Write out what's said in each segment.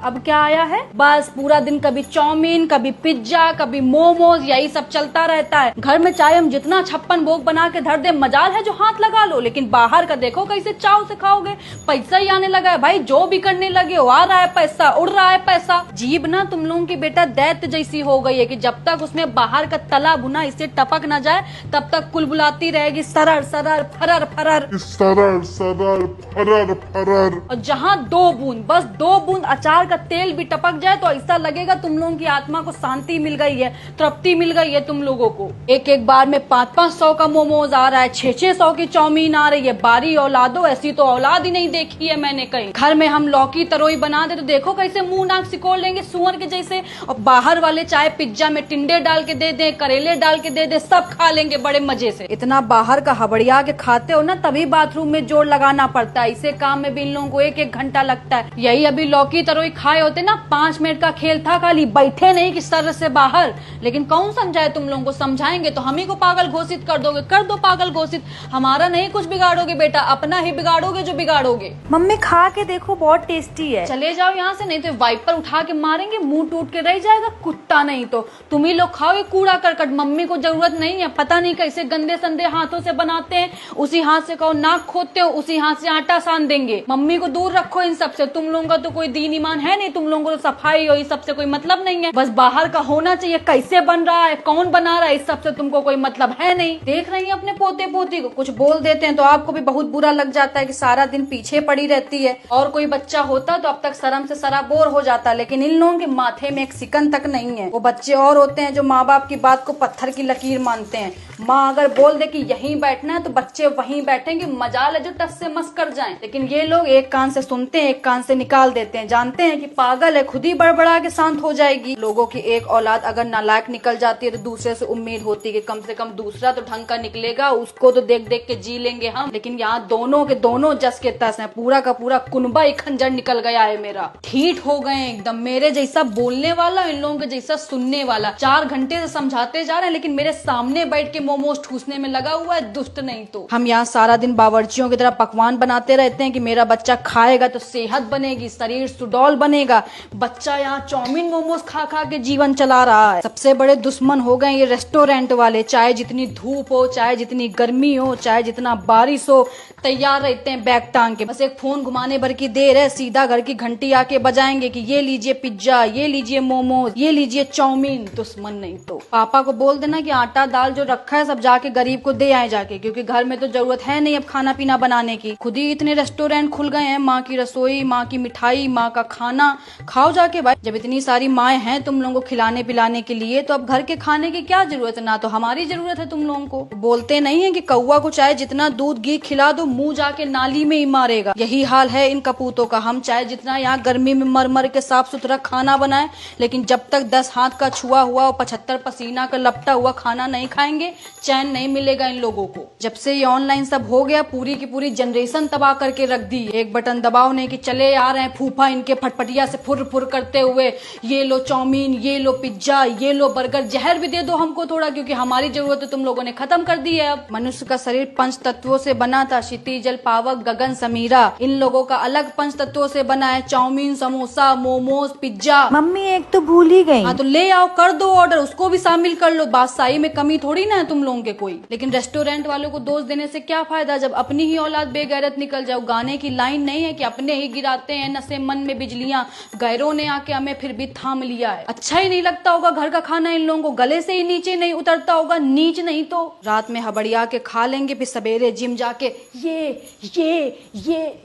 अब क्या आया है, बस पूरा दिन कभी चाउमीन, कभी पिज्जा, कभी मोमोज, यही सब चलता रहता है। घर में चाहे हम जितना 56 भोग बना के धर दे, मजाल है जो हाथ लगा लो, लेकिन बाहर का देखो कैसे चाव से खाओगे। पैसा ही आने लगा है भाई, जो भी करने लगे हो, आ रहा है पैसा, उड़ रहा है पैसा। जीभ ना तुम लोगों की बेटा दैत्य जैसी हो गई है कि जब तक उसमें बाहर का तला भुना इससे टपक न जाए तब तक कुलबुलाती रहेगी सरर सरर फरर फरर सरर सरर फरर फरर। और जहाँ 2 बूंद, बस 2 बूंद अचार का तेल भी टपक जाए तो ऐसा लगेगा तुम लोगों की आत्मा को शांति मिल गई है, तृप्ति मिल गई है तुम लोगों को। एक एक बार में 500-500 का मोमोज आ रहा है, 600-600 की चाउमीन आ रही है। बारी औलादो, ऐसी तो औलाद ही नहीं देखी है मैंने कहीं। घर में हम लौकी तरोई बना दे तो देखो कैसे मुंह नाक सिकोड़ लेंगे सुअर के जैसे। और बाहर वाले चाहे पिज्जा में टिंडे डाल के दे दे, करेले डाल के दे दे, सब खा लेंगे बड़े मजे से। इतना बाहर का हबड़िया के खाते हो ना, तभी बाथरूम में जोड़ लगाना पड़ता है। इसे काम में भी इन लोगों को 1-1 घंटा लगता है। यही अभी लौकी तरोई खाए होते ना, 5 मिनट का खेल था खाली, बैठे नहीं कि सर से बाहर। लेकिन कौन समझाए तुम लोगों को, समझाएंगे तो हम ही को पागल घोषित कर दोगे। कर दो पागल घोषित, हमारा नहीं कुछ बिगाड़ोगे बेटा, अपना ही बिगाड़ोगे जो बिगाड़ोगे। मम्मी खा के देखो, बहुत टेस्टी है। चले जाओ यहाँ से, नहीं तो वाइपर उठा के मारेंगे, मुंह टूट के रह जाएगा कुत्ता। नहीं तो तुम ही लोग खाओ ये कूड़ा करकट, मम्मी को जरूरत नहीं है। पता नहीं कैसे गंदे संदे हाथों से बनाते हैं, उसी हाथ से कहो नाक खोदते हो, उसी हाथ से आटा सान देंगे। मम्मी को दूर रखो इन सब से। तुम लोगों का तो कोई दीन ईमान है नहीं, तुम लोगों को तो सफाई और इस सब से कोई मतलब नहीं है। बस बाहर का होना चाहिए, कैसे बन रहा है, कौन बना रहा है, इस सब से तुमको कोई मतलब है नहीं। देख रही है अपने पोते पोती को, कुछ बोल देते हैं तो आपको भी बहुत बुरा लग जाता है कि सारा दिन पीछे पड़ी रहती है। और कोई बच्चा होता तो अब तक शर्म से सराबोर हो जाता, लेकिन इन लोगों के माथे में एक सिकन तक नहीं है। वो बच्चे और होते हैं जो माँ बाप की बात को पत्थर की लकीर मानते हैं। माँ अगर बोल दे कि यहीं बैठना है तो बच्चे वहीं बैठेंगे, मजाल है जो टस से मस कर जाएं। लेकिन ये लोग एक कान से सुनते हैं, एक कान से निकाल देते हैं। जानते हैं कि पागल है, खुद ही बड़बड़ा के शांत हो जाएगी। लोगों की एक औलाद अगर नालायक निकल जाती है तो दूसरे से उम्मीद होती है कि कम से कम दूसरा तो ढंग का निकलेगा, उसको तो देख देख के जी लेंगे हम। लेकिन यहाँ दोनों के दोनों जस के तस है, पूरा का पूरा कुनबा ही खंजर निकल गया है मेरा। ठीठ हो गए एकदम, मेरे जैसा बोलने वाला, इन लोगों के जैसा सुनने वाला। 4 घंटे से समझाते जा रहे हैं लेकिन मेरे सामने बैठ के मोमोज ठूसने में लगा हुआ है, दुष्ट नहीं तो। हम यहाँ सारा दिन बावर्चियों की तरह पकवान बनाते रहते हैं कि मेरा बच्चा खाएगा तो सेहत बनेगी, शरीर सुडौल बनेगा। बच्चा यहाँ चाउमीन मोमोज खा खा के जीवन चला रहा है। सबसे बड़े दुश्मन हो गए ये रेस्टोरेंट वाले। चाहे जितनी धूप हो, चाहे जितनी गर्मी हो, चाहे जितना बारिश हो, तैयार रहते हैं बैग टांग के। बस एक फोन घुमाने भर की देर है, सीधा घर की घंटी आके बजाएंगे कि ये लीजिए पिज्जा, ये लीजिए मोमोज, ये लीजिए चाउमीन। दुश्मन नहीं तो। पापा को बोल देना कि आटा दाल जो रखा है सब जाके गरीब को दे आए जाके, क्योंकि घर में तो जरूरत है नहीं अब खाना पीना बनाने की। खुद ही इतने रेस्टोरेंट खुल गए हैं, माँ की रसोई, माँ की मिठाई, माँ का खाना। खाओ जाके भाई, जब इतनी सारी माएँ हैं तुम लोगों को खिलाने पिलाने के लिए, तो अब घर के खाने की क्या जरूरत है। ना तो हमारी जरूरत है तुम लोगों को। बोलते नहीं है कि कौवा को चाहे जितना दूध घी खिला दो, मुंह जाके नाली में ही मारेगा। यही हाल है इन कपूतों का। हम चाहे जितना यहाँ गर्मी में मर मर के साफ सुथरा खाना बनाए, लेकिन जब तक 10 हाथ का छुआ हुआ और 75 पसीना का लपटा हुआ खाना नहीं खाएंगे, चैन नहीं मिलेगा इन लोगों को। जब से ये ऑनलाइन सब हो गया, पूरी की पूरी जनरेशन तबाह करके रख दी। एक बटन दबाओ नहीं कि चले आ रहे हैं फूफा इनके फटफटिया से फुर फुर करते हुए, ये लो चाउमीन, ये लो पिज्जा, ये लो बर्गर। जहर भी दे दो हमको थोड़ा, क्योंकि हमारी जरूरत तुम लोगों ने खत्म कर दी है। अब मनुष्य का शरीर 5 तत्वों से बना था, क्षिति जल पावक गगन समीरा। इन लोगों का अलग 5 तत्वों से बना है, chowmein, samosa, momos, pizza. Mummy एक तो भूल ही गई। हाँ तो ले आओ, कर दो ऑर्डर, उसको भी शामिल कर लो। बादशाही में कमी थोड़ी ना है तुम लोगों के कोई। लेकिन रेस्टोरेंट वालों को दोष देने से क्या फायदा जब अपनी ही औलाद बेगैरत निकल जाओ। गाने की लाइन नहीं है कि अपने ही गिराते हैं नशे मन में बिजलियां, गैरों ने आके हमें फिर भी थाम लिया है। अच्छा ही नहीं लगता होगा घर का खाना, इन लोगों को गले से ही नीचे नहीं उतरता होगा। नीच नहीं तो रात में हबड़िया के खा लेंगे, फिर सवेरे जिम जाके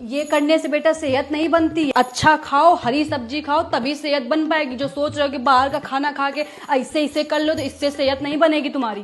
ये करने से बेटा सेहत नहीं बनती। अच्छा खाओ, हरी सब्जी खाओ, तभी सेहत बन पाएगी। जो सोच रहे हो कि बाहर का खाना खा के ऐसे कर लो तो इससे सेहत नहीं बनेगी तुम्हारी।